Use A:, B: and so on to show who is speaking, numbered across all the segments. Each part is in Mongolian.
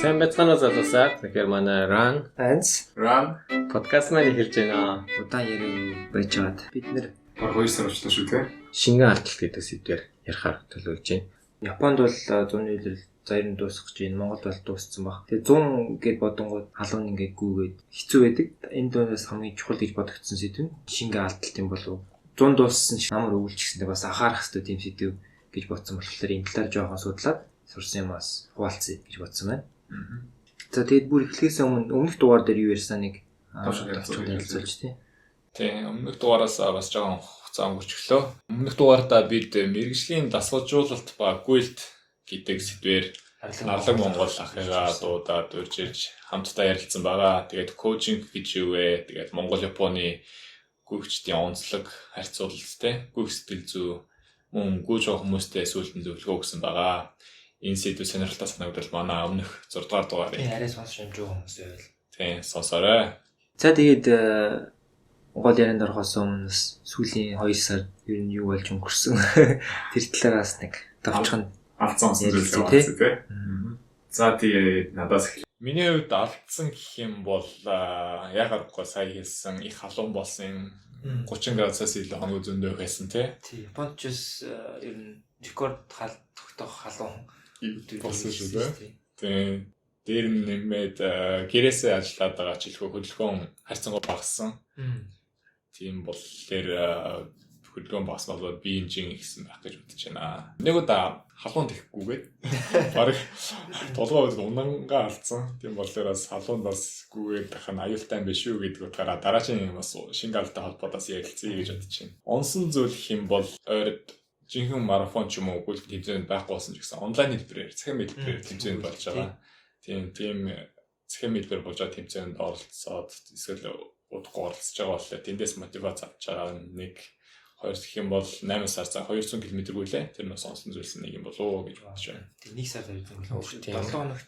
A: Сайн байцгаана залуусаа. Тэгэхээр манай Run подкаст маань эхэлж байна.
B: Удаан яриаг байж байгаад бид нэр
C: баг 2 сар болчихлоо шүү те.
A: Шингэн алдалт гэдэг сэдвээр ярихаар төлөвлөж байна.
B: Японд бол зууны үйлрэл заяр нь дуусгаж байна. Монголд бол дууссан баг. Тэгээ 100 гэд бодонгууд халуун ингээд гүүгээд хэцүү байдаг. Энэ дуунаас хамгийн чухал гэж бодогдсон сэдв нь шингэн алдалт юм болов. 100 дууссан намар өвлж гэсэндээ бас анхаарах хэрэгтэй тийм сэдв гэж бодсон болохоор энэ талаар жоохон судлаад сурсан юмас хуваалцъя гэж бодсон байна. За тэгээд бүр эхлэхээс өмнөх дугаар дээр юу ярьсан нэг
C: ярилцуулж
B: тий.
C: Тийм, өмнөх дугаараас бас жоохон хугацаа өнгөрчлөө. Өмнөх дугаартаа бид мэргэжлийн дасгалжуулалт ба гүйлт гэдэг сэдвээр Арлаг Монгол ахыгаа дуудаад урьж ирж хамтдаа ярилцсан байгаа. Тэгээд коучинг гэж юу вэ? Тэгээд Монгол Японы гүйгчдийн онцлог харьцуулалттай гүйх сэтгэл зүй мөн гүйж байгаа хүмүүстэй сүлтэн зөвлөгөө өгсөн байгаа. Энэ сэдв сонирхолтой санагдвал манай өмнөх 6 дугаар дугаарыг
B: арай сонсож амжуу хүмүүс байвал.
C: Тийм, сонсоорой.
B: За тэгээд гол ярианд орохоос өмнө сүүлийн 2 сар ер нь юу болж өнгөрсөн тэр талаараас нэг давчхан
C: алдсан зүйл яваасан тийм. За тэгээд надаас миний хувьд алдсан гэх юм бол яг аргагүй сая хэлсэн их халуун болсон 30 градусаас илүү хоног зөндөө байсан тийм.
B: Японд ч ер нь рекорд тогтоох халуун
C: болсон шүү дээ. Тийм. Дээр нэмээд гэрээсээ ажиллаад байгаа ч илүү хөдөлгөөн харьцангуй багассан. Тийм бол тэр хөдөлгөөн багассан бол би инжин ихсэн байх гэж бодож байна. Нэг удаа халуун тэхгүйгээд бараг толгой үед унангаа алдсан. Тийм болохоор халуунд бас гүйгээд байх нь аюултай юм биш үү гэдэг утгаараа дараагийн бас шинэ галтай холбоотоос ярилцъя гэж бодож байна. Онсон зүйл хэм бол ойрд жинхэнэ марафон ч юм уу гүйлт тэмцээнд байхгүй болсон ч гэсэн онлайн хэлбэрээр цахим хэлбэрээр тэмцээнд болж байгаа. Тийм цахим хэлбэр болж байгаа тэмцээнд оролцоод эсвэл удахгүй оролцож байгаа болохоор тэндээс мотивац авч байгаа нэг хоёр гэх юм бол 8 сар за 200 км гүйлээ. Тэр нь сонсон зүйлс нэг юм болоо гэж бодож байна.
B: Тэг 1 сар 200 км. 7 хоногт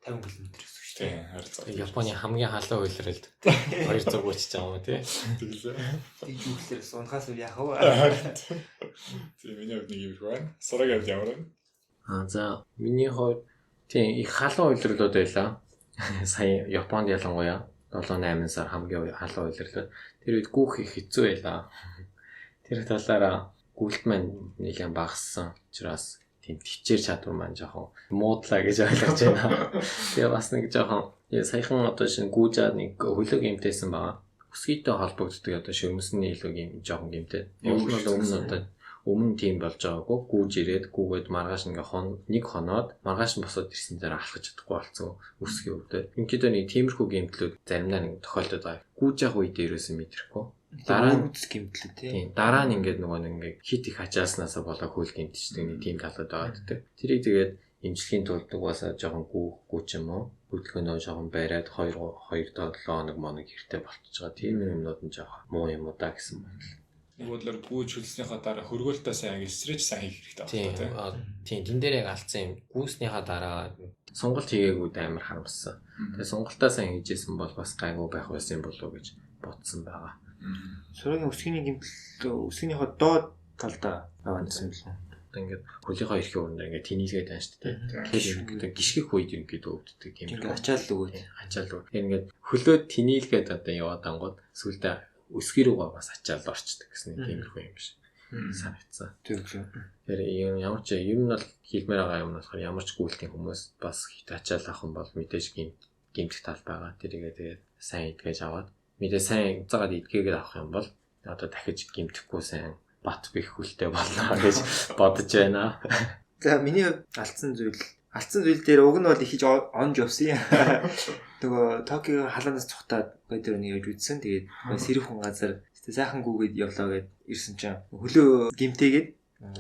B: 50 км гэсэн шүү
C: дээ. Тийм.
A: Японы хамгийн халуун үйлрэлд 200 гүйчих байгаа юм тий.
C: Тэглээ.
B: Тэг юу гэхээр унахаас үл яах вэ?
C: Тийм миний хувьд нэг юм байна. Сураг ямар вэ?
A: За миний хувьд тийм их халуун үйлрэлүүд байлаа. Сая Японд ялангуяа 7-8 сар хамгийн халуун үйлрэлүүд. Тэр үед гүүх их хэцүү байлаа. Тэр талаараа гүйлт маань нэлээд багассан учраас тийм төвчээр чадвар маань жоохон муудлаа гэж ойлгож байна. Тэгээ бас нэг жоохон саяхан одоо шинэ гүүжаа нэг хөлөг гэмтээсэн байгаа. Өсгийтэй холбогддог одоо ширмэсний илүү жоохон гэмтэй. Өмнө тийм болж байгаагүй гүүж ирээд гүүгээд маргааш нэг хоноод маргааш нь босоод ирсэн дээр алхаж чадахгүй болсон өсгийн өвдөд. Ингээд нэг тиймэрхүү гэмтлүүд заримдаа нэг тохиолдод байгаа. Гүүж явах үед ерөөсөн мэдрэхгүй. Дараа нь гэмтлээ тийм. Дараа нь ингээд хит их ачааснасаа болоо хөл гэмтчихдэг нэг тийм талууд байгаа гэдэг. Тэрийг тэгээд эмчилгээний тулд угаасаа жоохон гүүч юм уу? Хөдөлгөөнөө жоохон бариад 2-7 хоног моног хэрэгтэй болчихж байгаа. Тийм юмнууд нь жоохон муу юм уу да гэсэн байна.
C: Нөгөөдлөр гүйж хөлснийхаа дараа хөргөөлтөө сайн стреч сайн хийх хэрэгтэй байна
A: тийм. Тэн дээр яг алдсан юм. Гүйснийхаа дараа сонголт хийгээгүүд амар харамссан. Тэгээ сонголтоо сайн хийжсэн бол бас гайгүй байх байсан болов уу гэж бодсон байгаа.
B: Сургийн өсгийний гэмтэл өсгийнхөө доод талдаа аваансан юм.
A: Ингээд хөлийнхөө эрхийн өрөнд ингээд тэнийлгээд байна шүү дээ. Тэгэхээр гიშгэх үед ингээд өвддөг юм.
B: Ачаал өгөөд.
A: Ингээд хөлөө тэнийлгээд одоо яваад ангууд сүлдээ өсгий рүүгээ бас ачаал орчдөг гэсэн нэг тиймэрхүү юм биш. Санагдсан. Тэр ямар ч юм бол хэлмээр байгаа юм болохоор ямар ч гүйлтийн хүмүүс бас хит ачаал авах юм бол мэдээж гэмтэх тал байгаа. Тэрийгээ тэгээд сайн идгээж аваад мэдээ сайн цагаад идгээгээд авах юм бол одоо дахиж гэмтэхгүй сайн бат бих хүлтэй болно гэж бодож байна.
B: За миний алдсан зүйл дээр уг нь бол ихэж онж явсан юм. Тэгээ Токио халаанаас цухтаад өдөр нэг явж үзсэн. Тэгээд сэрэх хүн газар сайхан гүгээд явлаа гэд ирсэн чинь хөлөө гимтээгээд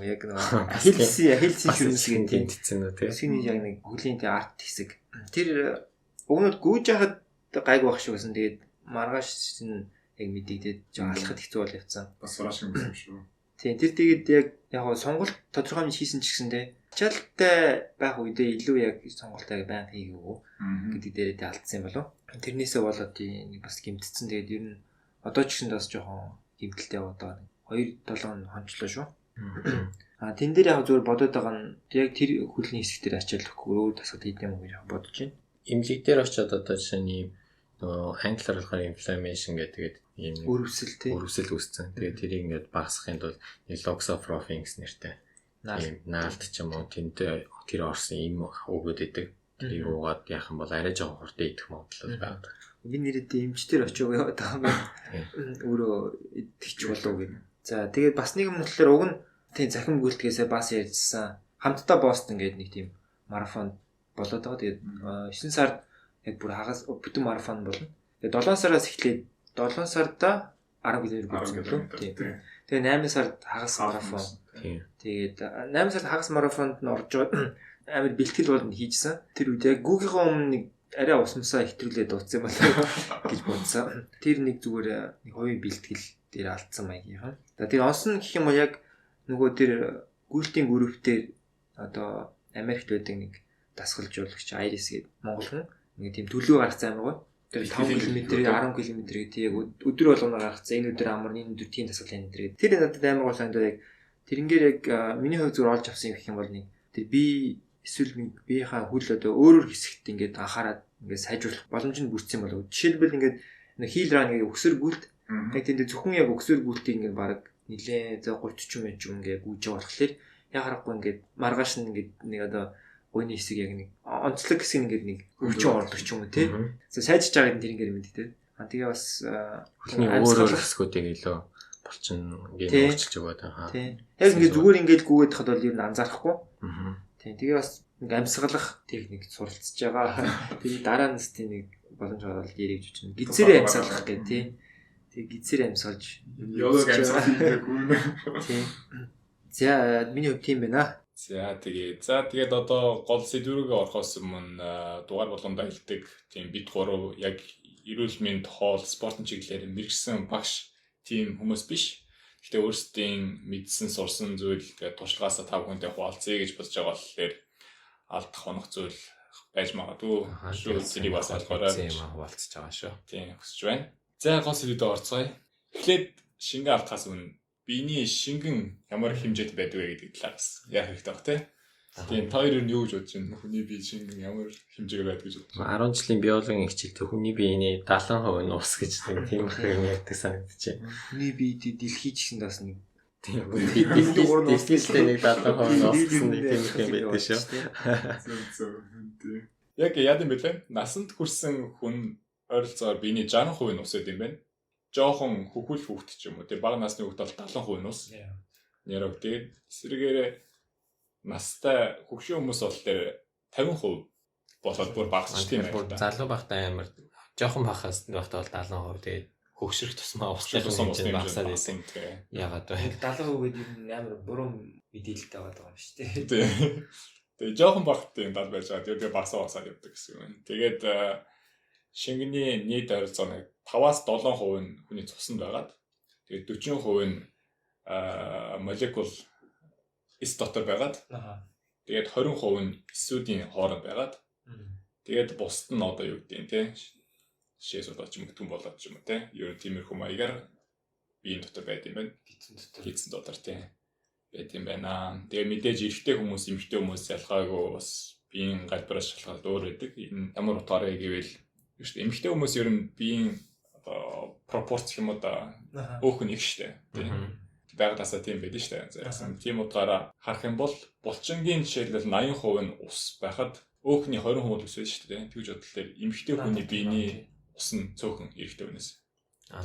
B: яг нэг хэлсэн шүнсгийн
A: тэмцсэн үү тийм.
B: Синий яг нэг хөлийн арт хэсэг. Тэр уг нь гүйж яхад гайг байх шүү гэсэн. Тэгээд маргааш нь яг мэдэгдээд жоо алхахад хэцүү бол явцсан.
C: Бас сураш юм шүү.
B: Тийм тэр тэгээд яг сонголт тодорхой хэмжээ хийсэн ч гэсэндээ ачаалтай байх үедээ илүү яг сонголтоо байнга хийгээгүй гэдэг дээрээ алдсан юм болов. Тэрнээсээ болоод нэг бас гэмтцсэн. Тэгээд ер нь одоо ч гэсэн бас жоохон гэмтэлтэй яваад байгаа. 2-7 хончлоо шүү. Тэн дээр яг зүгээр бодоод байгаа нь яг тэр хөлний хэсэг дээр ачаал өгөхгүй өөр тасгал хийх юм уу гэж бодож байна.
A: имлэг дээр очиод одоо жишээний нөгөө англиар болохоор inflammation гэдэг ийм өрөвсөл үүссэн. Тэгээд тэрийг ингээд багасгахын тулд loxofrofin гэсэн нэртэй ийм наалт ч юм уу тэнтэй тэр орсон юм өгөөд идэг. Тэрийг уугаад яах юм бол арай жоохон хурдан идэх магадлал байдаг.
B: Би нэрээ эмчтэр очиог яваад байгаа юм. Өөрөө идэгч болов гэх. За тэгээд бас нэг юм болохоор уг нь тийм захим гүйлтгээсээ бас ярьжсан. Хамтдаа Бостон гэдэг нэг тийм марафон болоод байгаа. Тэгээд 9 сард яг бүр хагас бүтэн марафон болно. Тэгээд 7 сараас эхлээд 7 сарда 10 км гүйцэх юм. Тийм. Тэгээд 8 сард хагас марафон. Тийм. Тэгээд 8 сард хагас марафонд нь орж амар бэлтгэл болно хийжсэн. Тэр үед яг Google-ийн өмнө нэг арай усмсаа ихтрүүлээд дууссан болоо гэж бодсон. Тэр нэг зүгээр нэг хувийн бэлтгэл дээр алдсан маягийнхан. За тэр онсон гэх юм бол яг нөгөө тэр гүйлтийн гүрвтээр одоо Америкт байдаг нэг дасгалжуулагч Iris гэдэг монгол хүн нэг тийм төлөв гаргацсан амар гоо. Тэр 5 км-ийг 10 км-ийг тийм өдөр болгоноор гаргацсан. Энэ өдөр амар, энэ өдөр тийм дасгал энэ гэдэг. Тэр надад амар гоо сандаа яг тэрнгээр яг миний хувьд зүгээр олж авсан юм гэх юм бол нэг тэр би эсвэл биеийнхаа хөл одоо өөрөөр хэсэгт ингээд анхаарал ингээд сайжруулах боломж нь бүрдсэн болов. Жишээлбэл ингээд хийл ран ингээд өксөр гүйлт яг тэнд зөвхөн яг өксөр гүйлтийг ингээд баг нилээ за 30 40 минут ингээд гүйж байгаа болохоор яг харахгүй ингээд маргааш нь ингээд нэг одоо гойны хэсэг яг нэг онцлог хэсэг ингээд нэг өвчин ордог ч юм уу тий. За сайжиж байгааг нь тэрнгээр мэддэг. Тэгээ бас
A: хөлний өөрөөр хэсгүүдийг илүү болчин ингээд өөрчилж өгöd байгаа.
B: Тий. Яг ингээд зүгээр ингээд гүгээд хахад бол ер нь анзаарахгүй. Тийм. Тэгээ бас нэг амьсгалах техник суралцж байгаа. Тэгээ дараа нь тийм нэг боломж гараад яриж үчнэ. Гизээрээ амьсгалах гэх тий. Тэгээ гизээрээ амьсгалж
C: ёлог амьсгалах гүнэ.
B: Тийм. За миний хувьд тийм байна.
C: Тэгээд одоо гол сэдвүүгээ орохоос өмнө дугаар болгондоо хэлдэг тийм бид гурав яг эрүүл мэнд хоол спортын чиглэлээр мэргэсэн багш тийм хүмүүс биш. Гэтэ өөрсдийн мэдсэн сурсан зүйл тэгээд туршлагаасаа тав хүнтэй хуваалцъя гэж бодож байгаа болохоор алдах хонох зүйл байж магадгүй. Шүү зэрийг бас ойлгоорой.
A: Тийм хуваалцж байгаа шүү.
C: Тийм хүсэж байна. За гол сэдвээр орцгоё. Эхлээд шингэн автахаас өмнө биений шингэн ямар хэмжээтэй байдаг вэ гэдэг талаас ярих хэрэгтэй баг тийм. Тийм та хоёр нь юу гэж бодож байна? Хүний бие шингэн ямар хэмжээгээр байдаг гэж бодож байна?
A: 10 жилийн биологийн хичээлд хүний биений 70% нь ус гэж тийм юм ярьдаг санагдчихэ.
B: Хүний бие дэлхий ч гэсэн бас нэг
A: тийм дэлхийдээ нэг 70% нь ус гэсэн нэг тийм юм байдаг шүү.
C: Яг яа гэм бэлээ? Насанд хүрсэн хүн ойролцоогоор биений 60% нь ус гэдэг юм байна. Жохон хөхүүл хүүхэд ч юм уу. Тэгээ бага насны хүүхэд бол 70% нь ус. Нэрэг тэгээд эсрэгээрээ настай хөгшин хүмүүс бол тэр 50% болоод бүр багасч тийм байна.
A: Залуу байхдаа амар жохон байхаас байхдаа бол 70%. Тэгээд хөгшрөх тусмаа устай хэмжээ багасаад байсан. Яагаад вэ?
B: 70% гэдэг нь амар буруу мэдээлэлтэй байгаа юм шүү дээ.
C: Тийм. Тэгээ жохон багттай юм дал байж байгаа. Тэгээд багасаад явдаг гэсэн юм. Тэгээд шингэний нийт ойролцоо 5-7% нь хүний цуснд байгаад тэгээд 40% нь молекул эс дотор байгаад тэгээд 20% нь эсүүдийн хооронд байгаад тэгээд бусд нь одоо юу гэдэг юм те шээс болоод ч юм гүтгэн болоод ч юм уу те ер нь тиймэрхүү маягаар биеийн дотор байд юм байна. Гидсэн дотор те байд юм байна. Тэгээд мэдээж эрэгтэй хүмүүс эмэгтэй хүмүүс ялгаагүй бас биеийн галбираас шалгаад өөр байдаг. Энэ ямар утгаараа гэвэл эмэгтэй хүмүүс ер нь биеийн одоо пропорц юм одоо өөх нь их штэ. Тийм. Байгалаасаа тийм байдаг штэ. Заасан тийм утгаараа харах юм бол булчингийн жишээлбэл 80% нь ус байхад өөхний 20% ус байж штэ. Тэгж бодлоор эмэгтэй хүний биений ус нь цөөхөн эрэгтэй хүнээс.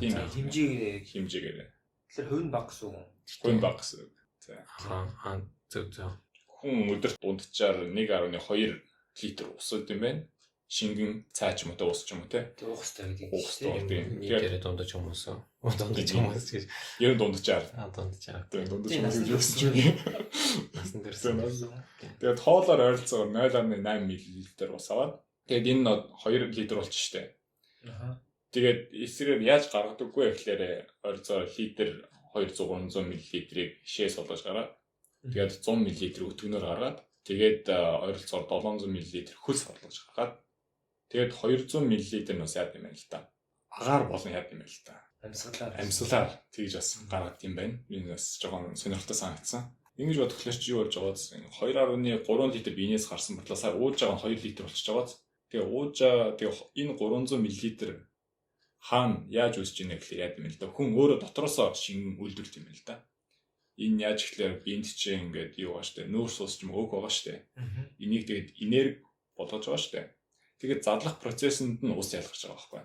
C: Тийм хэмжээгээр.
B: Тэгэхээр хувь нь баг гэсэн үг.
C: Хувь нь баг гэсэн. За.
A: Зөв.
C: Хүн өдөрт дунджаар 1.2 литр ус уудаг юм байна. Шингэн цай ч юм уу ус ч юм уу те.
B: Тэг уустай гэдэг.
C: Уустай тийм.
A: Тэгээд дундаж хүмүүс гэж.
C: Ер нь дунджаар.
A: Дунджаар.
C: Тийм дунджаар гэж үсэж.
A: Насан дэрсэн.
C: Тэгээд хоолоор ойролцоогоор 0.8 мл ус аваад тэгээд энэ нь 2 литр болчих штэ. Тэгээд эсрэг яаж гаргадаггүй гэхлээр ойролцоогоор литр 200-300 мл-ийг шээс болгож гараад тэгээд 100 мл өтгөнөөр гаргаад тэгээд ойролцоогоор 700 мл хөлс орлож гаргаад тэгээд 200 мл нь бас яад юм байна л да. Агаар болон яад юм байна л да. Амьсгалаар тэгж бас гаргад юм байна. Энэ бас жоохон сонирхолтой санагдсан. Ингэж бодохлоор чи юу болж байгааз 2.3 литр биенээс гарсан батлаа сая ууж байгаа 2 литр болчихж байгааз Тэгээ уужаа тэгээ энэ 300 мл хаана яаж үүсэж ийнэ гэхлээр яа гэм л да. Хүн өөрөө дотроосоо шингэн үйлдвэрлэдэг юм л да. Энэ яаж гэхлээр биед чинь ингээд юу байгаа штэ. Нүүрс ус ч юм өг байгаа штэ. Энийг тэгээд энерги болгож байгаа штэ. Тэгээд задлах процессэнд нь ус ялгарч байгаа байхгүй.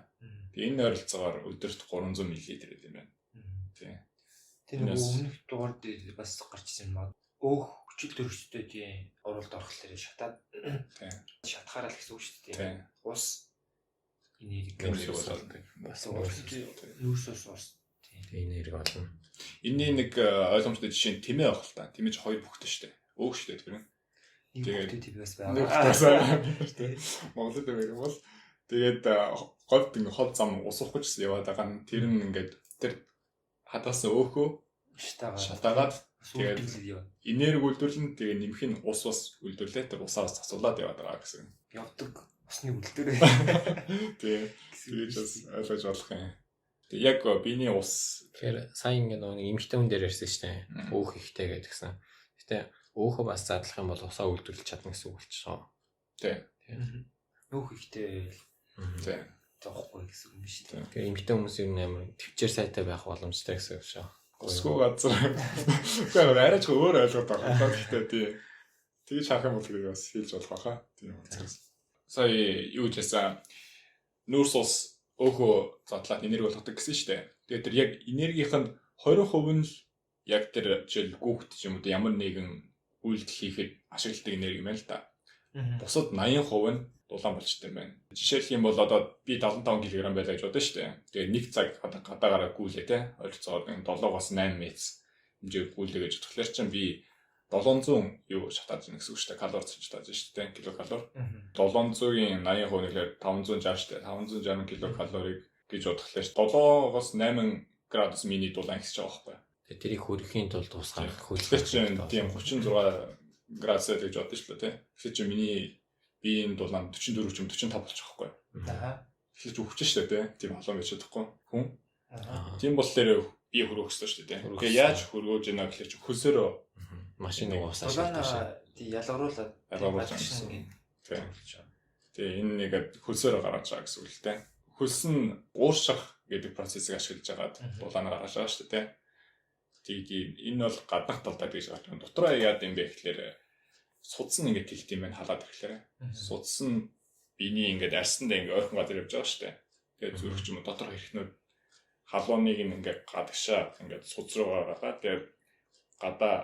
C: Тэгээ энэ ойролцоогоор өдөрт 300 мл гэдэг юм байна. Тий.
B: Тэр нөгөө өмнөх дугаар дээр бас гарч ирсэн юм. Өөх хүчил төрөчтэй тийм оролд орохлоор шатаад шатахаараа л гэсэн үг шүү дээ. Ус энерги
C: болоод
B: бас нүүрс ус
A: тийм энерги болно.
C: Энийн нэг ойлгомжтой жишээ нь тэмээ байх л та. Тэмээ ч хоёр бүхтэй шүү дээ. Өөх шүү дээ тэр нь.
B: Тэгээд тэмээс
C: байгаа. Монголд тэмээ бол тэгээд говьд ингээ хол зам усуух гэж яваад байгаа нь тэр нь ингээд тэр хадаас өөхөө шатаагаад тэгээд энерги үйлдвэрлэн тэгээд нэмэх нь ус үйлдвэрлээ тэр усаас засуулаад яваад байгаа гэсэн.
B: Явдаг усны үйлдвэр.
C: Тэгээд бас ойлгож болох юм. Тэгээд яг биений ус
A: тэгэхээр сайн ингээ нэг эмхтэй хүн дээр ярьсан шүү дээ. Өөх ихтэй гэдгсэн. Гэтэ өөхөө бас задлах юм бол усаа үйлдвэрлэж чадна гэсэн үг болчихоо.
C: Тий.
B: Өөх ихтэй.
C: Тий.
B: Зоохгүй гэсэн юм шүү дээ.
A: Тэгээ эмхтэй хүмүүс ер нь амар төвчээр сайтай байх боломжтой гэсэн үг шүү.
C: Усгүй газар. Тэгэхээр арайч өөр ойлгоод байгаа. Гэхдээ тий. Тэгж харах юм бол тэгээд бас хийж болох байхаа. Тийм учраас. Сая юу гэсэн нүүрс ус өөхөө задлаад энерги болгодог гэсэн шүү дээ. Тэгээд тэр яг энергийнх нь 20% нь л яг тэр жишээл гүөхт ч юм уу ямар нэгэн үйлдэл хийхэд ашигладаг энерги юм л да. Бусад 80% нь дулаан болчтой юм байна. Жишээлх юм бол одоо би 75 кг байлаа гэж бодсон шүү дээ. Тэгээд нэг цаг гадаагаараа гүйлээ те. Ойролцоогоор 7-8 мэц хэмжээ гүйлээ гэж бодхолоор чинь би 700 юу шатааж байна гэсэн үг шүү дээ. Калори шатааж байна шүү дээ. Килокалори. 700-ийн 80% нэглээр 560 шүү дээ. 560 килокалориг гэж бодхолоор 7-оос 8 градус миний дулаан ихсэж байгаа байхгүй.
A: Тэгээ тэрийг хөрөхийн тулд ус гаргах
C: хөлтэй чинь тийм 36 градус гэж бодсон шүү дээ. Тэгэхээр чи миний биеийн дулаан 44 ч юм 45 болчих واخгүй. Тэгэхээр ч өвчсөн шүү дээ. Тийм холон байж чадахгүй. Хүн. Тийм болохоор бие хөрөөх гэсэн шүү дээ. Тэгээ яаж хөргөөж ийна гэхэлэр чи хөлсөөрөө
A: машин уусаа шилдэг шүү.
B: Тий ялгаруулаад
C: тийм. Тэгээ энэ нэг хөлсөөрөө гаргаж байгаа гэсэн үг л дээ. Хөлс нь уурших гэдэг процессыг ашиглаж байгаад дулаанаа гаргаж байгаа шүү дээ. Тэгээд энэ бол гаднах талдаа гэж байна. Дотроо яад юм бэ гэхэлэр судас нь ингээд тэлт юм байна халаад ирэхлээр. Судас нь биений ингээд арсандаа ингээд ойрхон газар явж байгаа шүү дээ. Тэгээд зүрх ч юм уу дотор хэрэгнүүд халууныг ингээд гадагшаа ингээд судас руу гаргаад тэгээд гадаа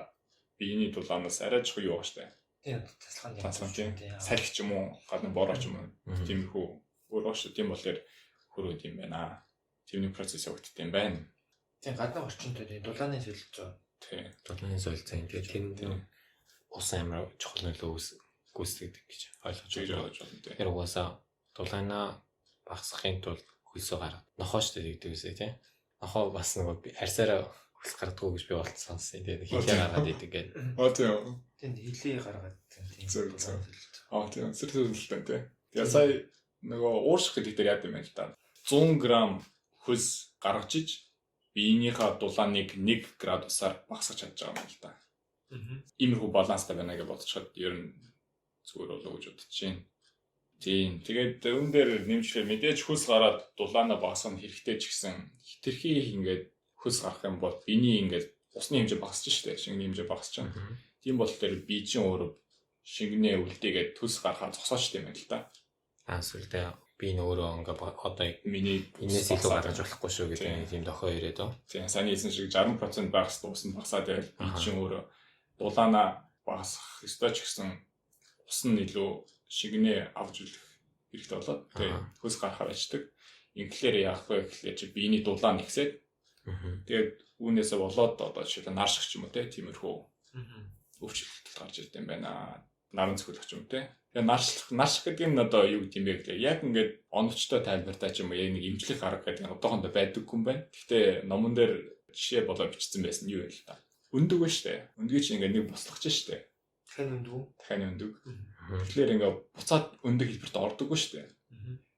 C: биений дулаанаас арай жоо юу байгаа шүү дээ.
B: Тийм тасалгааны
C: салхи ч юм уу гадны бороо ч юм уу тиймэрхүү өөрөө шүү. Тийм болохоор хөрөөд юм байна. Тэрний процесс явагддаг юм байна.
B: Тийм гадны орчинд дулааны солилцоо.
C: Тийм
A: дулааны солилцоо ингээд тэр ус амар чухал нөлөө гүйцэтгэдэг гэж ойлгож байна. Тэр угаасаа дулаанаа багасгахын тулд хөлсөө гаргад. Нохоо ч тэгдэг үсэ тийм. Нохоо бас нөгөө арьсаараа хөлс гардгуу гэж би болцсон сонсон. Тэгээд хийлээ гаргаад идэг гэдэг.
C: Тийм.
B: Тийм хийлээ гаргаад тийм.
C: Тийм сэрсэлтэй тийм. Тэгээ сая нөгөө уурших гэдэг дээр яад юм байна л да. 100 г хөлс гаргаж иж биенийхээ дулааныг 1 градусаар багасгаж чадж байгаа юм л да. Иймэрхүү баланстай байна гэж бодчиход ер нь зүгээр болоо гэж бодож байна. Тийм. Тэгээд өн дээр нэмжлээ мэдээж хөлс гараад дулаанаа багасгах нь хэрэгтэй ч гэсэн хитрхи ингээд хөлс гарах юм бол биений ингээд усны хэмжээ багасч штэ. Шингэний хэмжээ багасч байна. Тийм болохоор бие чинь өөрөө шингэнээ үлдээгээд хөлс гарахаар зогсооч юм байна л да.
A: Сүлдээ би өөрөө ингээ одоо
C: миний
A: энэс илүү гаргаж болохгүй шүү гэдэг тийм дохоо ирээд оо.
C: Тийм. Сайн хэлсэн шиг 60% байх хэвээр ус нь багасаад байвал бие чинь өөрөө дулаанаа багасгах ёстой ч гэсэн ус нь илүү шингэнээ авч үлдэх хэрэгтэй болоод тэгээ хөлс гарахаар ачдаг. Ингээр яах вэ гэхлээр чи биений дулаан ихсээд тэгээд үүнээсээ болоод одоо жишээлбэл нар шиг ч юм уу тиймэрхүү өвчлөлт гарч ирд юм байна. Наран цохилох юм те. Тэгээ нарш гэдэг нь одоо юу гэдэм бэ гэхлээр яг ингээд оновчтой тайлбартай ч юм уу яг нэг имжлэх арга гэдэг нь одоохондоо байдаггүй юм байна. Гэхдээ номон дээр жишээ болоо бичсэн байсан юу вэ л та. Өндөг ба штэ. Өндгийг чи ингээд нэг буслах ч штэ. Дахин өндөг. Тэгэхээр ингээд буцаад өндөг хэлбэрт ордоггүй штэ.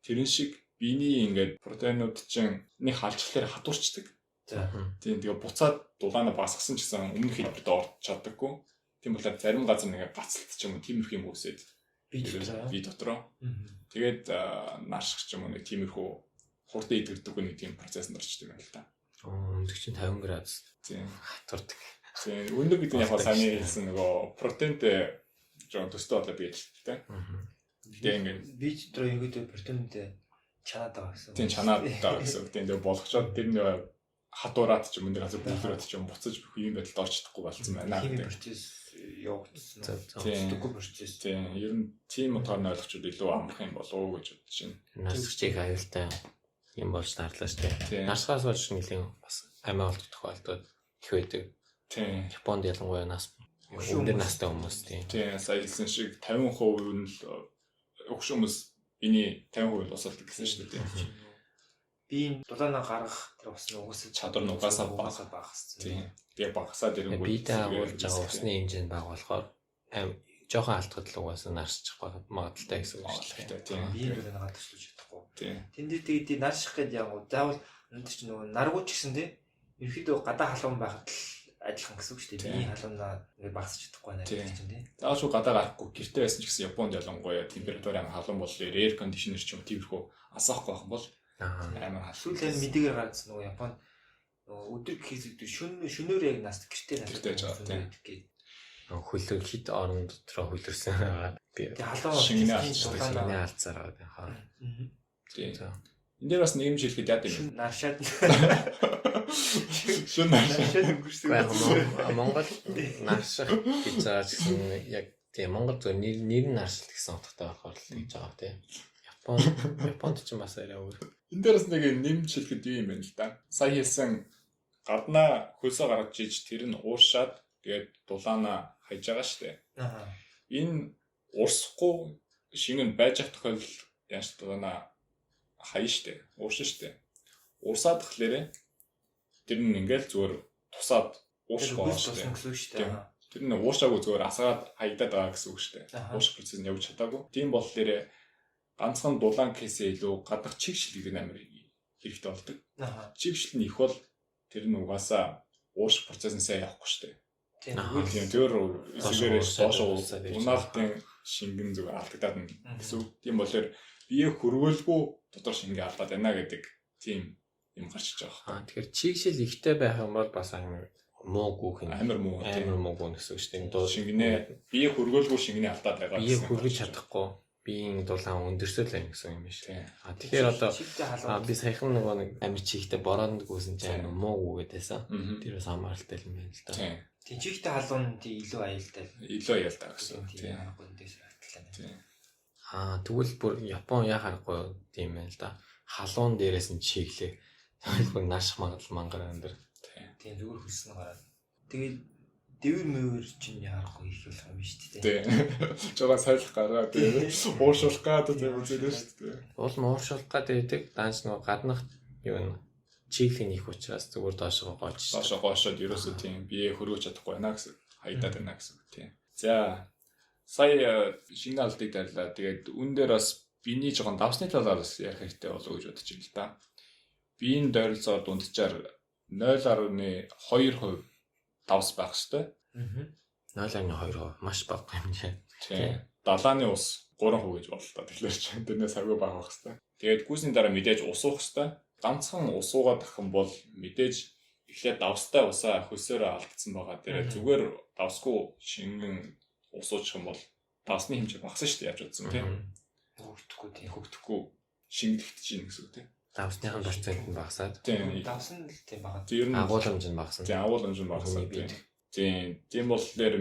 C: Тэрэн шиг биений ингээд протеинууд чинь нэг халжлахаар хатуурчдаг. Тийм тэгээ буцаад дулаанаа багасгасан ч гэсэн өмнөх хэлбэрт орж чаддаггүй. Тийм болохоор зарим газар нэг гацалт ч юм уу тиймэрхүү юм үсээд би дотроо. Тэгээд нааших ч юм уу нэг тиймэрхүү хурдан идэгдэг нэг тийм процесс орчдөг юм л та.
A: Өндөр чинь 50 градус.
C: Тийм.
A: Хатурдаг.
C: Тийм. Өндөр гэдэг нь яг саний хэлсэн нөгөө протеинтэй жоо төстэй болоо би хэлдэг те. Тэгээ ингээд
B: би дотроо ерөөдөө протеинтэй чанаад байгаа гэсэн.
C: Тийм чанаад байгаа гэсэн. Тийм тэгээ болгочоод тэр нэг хатуураад ч юм энэ газар бүлрээд ч юм буцаж ийм байдалд орчихдохгүй болсон байна гэдэг.
B: Процесс явагдсан.
C: Тэггүй процесс. Тийм. Ер нь тийм утгаар ойлгочод илүү амрах юм болов уу гэж бодож байна.
A: Насгчийг аюултай юм болж тарлаа шүү дээ. Насгаас болж нэлийн бас амиа болдог тохиолдол их байдаг.
C: Тийм.
A: Японд ялангуяа нас өндөр настай хүмүүс тийм.
C: Тийм. Сая хэлсэн шиг 50% нь л өгш хүмүүс эний 50% усалдаг гэсэн шүү дээ.
B: Би дулаанаа гаргах тэр усны угсаа
C: чадвар нь угаасаа
B: багассан.
C: Тийм. Тэгээ багасаад ирэнгүүт
A: биедээ агуулж байгаа усны хэмжээнд бага болохоор жоохон алдахад л угаасаа нарсчих магадaltaй гэсэн үг шүү дээ.
C: Тийм.
B: Би дулаанаа гадагшлуулж чадахгүй.
C: Тийм.
B: Тэн дээр тэгээд нарших гэдэг яг заавал энэ чинь нөгөө наргууч гэсэн тийм. Ерөнхийдөө гадаа халуун байхад л адилхан гэсэн үг шүү дээ. Би халуунаа ингээд багасч чадахгүй байна гэдэг чинь тийм.
C: Заавал шууд гадаа гарахгүй гэртээ байсан ч гэсэн Японд ялангуяа температурын халуун бол air conditioner ч юм тиймэрхүү асаахгүй байх бол амар
B: сүүлийн мэдээгээр гаргасан нөгөө Японд өдөр гэхээс шөнөөр яг нас гэртээ
C: тийм.
A: Хөлөг хит орон дотроо хөлөрсөн байгаа. Би
B: халуун
C: шингэнэ
A: алцаар байгаа.
C: Тийм. Энд дээр бас нэг юм шилхэд яа гэв.
B: Наршаад.
C: Шүн наршаад
A: өнгөрсөн. Монгол нарших гэж байгаа гэсэн яг тийм Монгол зөв нэр нь наршилт гэсэн утгатай болохоор л гэж байгаа тийм. Японд ч бас арай өөр.
C: Энд дээрс нэг нэм шилхэд юу юм бэ л да. Сая хэлсэн гаднаа хөлсөө гаргаж иж тэр нь ууршаад тэгээд дулаанаа хайж байгаа штэ. Энэ урсахгүй шингэн байж ах тохиолдол яаж дулаанаа хаяа штэ. Ууршин штэ. Урсаад тахлаарэ тэр нь ингээл зүгээр тусаад уурших байгаа штэ. Тэр нь ууршаагүй зүгээр асгаад хаягдаад байгаа гэсэн үг штэ. Уурших процесс нь явж чадаагүй. Тийм болохоор ганцхан дулаан кейсээ илүү гадах чигшил гэдэг нь амар хэрэгтэй болдог. Чигшил нь их бол тэр нь угаасаа уурших процесс нь сайн явахгүй шүү дээ. Тийм. Тэр эсвэрээс доошоо унаалтын шингэн зүгээр алдагдаад нь гэсэн. Тийм болохоор бие хөрвөөлгүй дотор шингээ алдаад байна гэдэг тийм юм гарч иж байгаа.
A: Тэгэхээр чигшил ихтэй байх юм бол бас амар муу гүүх юм.
C: Амар муу
A: гэсэн үг шүү дээ.
C: Шингэнэ бие хөрвөөлгүй шингэнэ алдаад байгаа.
A: Бие хөргөж чадахгүй биеийн дулаан өндөрсөл юм гэсэн юм биш. Тэгэхээр одоо би саяхан нөгөө нэг амир чихтэй бороонд гүйсэн чинь муу гүгээдсэн. Тэр бас хамааралтай юм байна л да.
B: Тийм чихтэй халуун тийм илүү аюултай.
C: Илүү аюултай гэсэн.
B: Тийм гүндээс батлаа.
A: Тэгвэл бүр Япон яхахгүй тийм байна л да. Халуун дээрээс нь чиглээ. Тэгвэл нааш мангар өндөр.
B: Тийм зүгээр хөлснө гараад. Тэгээд дэвэр мөвөр чинь яарахгүй их болох юм шүү дээ.
C: Тийм. Жоо сайлах гараад ууршуулах гэдэг юм үзэлээ шүү дээ.
A: Уул ууршуулах гэдэг данч нөгөө гаднах юу вэ? Чиглийн их учраас зүгээр доошоо гоож.
C: Доошоо гоошоод ерөөсөө тийм бие хөргөж чадахгүй байна гэсэн. Хаягдаад байна гэсэн. Тийм. За сая шинэ алдыг дарлаа. Тэгээд үн дээр бас биений жоохон давсны талаар бас ярих хэрэгтэй болов уу гэж бодож байна л да. Биеийн дойролцоо дунджаар 0.2% давс байх хэвээр.
A: 0.2% маш бага хэмжээ.
C: Тийм. Далааны ус 3% гэж бодлоо. Тэгэхээр ч тэрнээс агай бага байх хэвээр. Тэгээд гүйсний дараа мэдээж ус уух хэвээр. Ганцхан ус уугаад ах юм бол мэдээж эхлээд давстай усаа хөлсөөрөө алдсан байгаа. Тэр зүгээр давсгүй шингэн ус уучих юм бол давсны хэмжээ багасна шүү дээ яаж утсан тийм. Хөгдөхгүй шингэлэгдэж чинь гэсэн үг тийм.
A: Давсныхын процент нь багасаад.
C: Тийм.
B: Давсан л тийм байгаа.
A: Агуулмж нь багасна.
C: Тийм агуулмж нь багасаад тийм. Тийм болохоор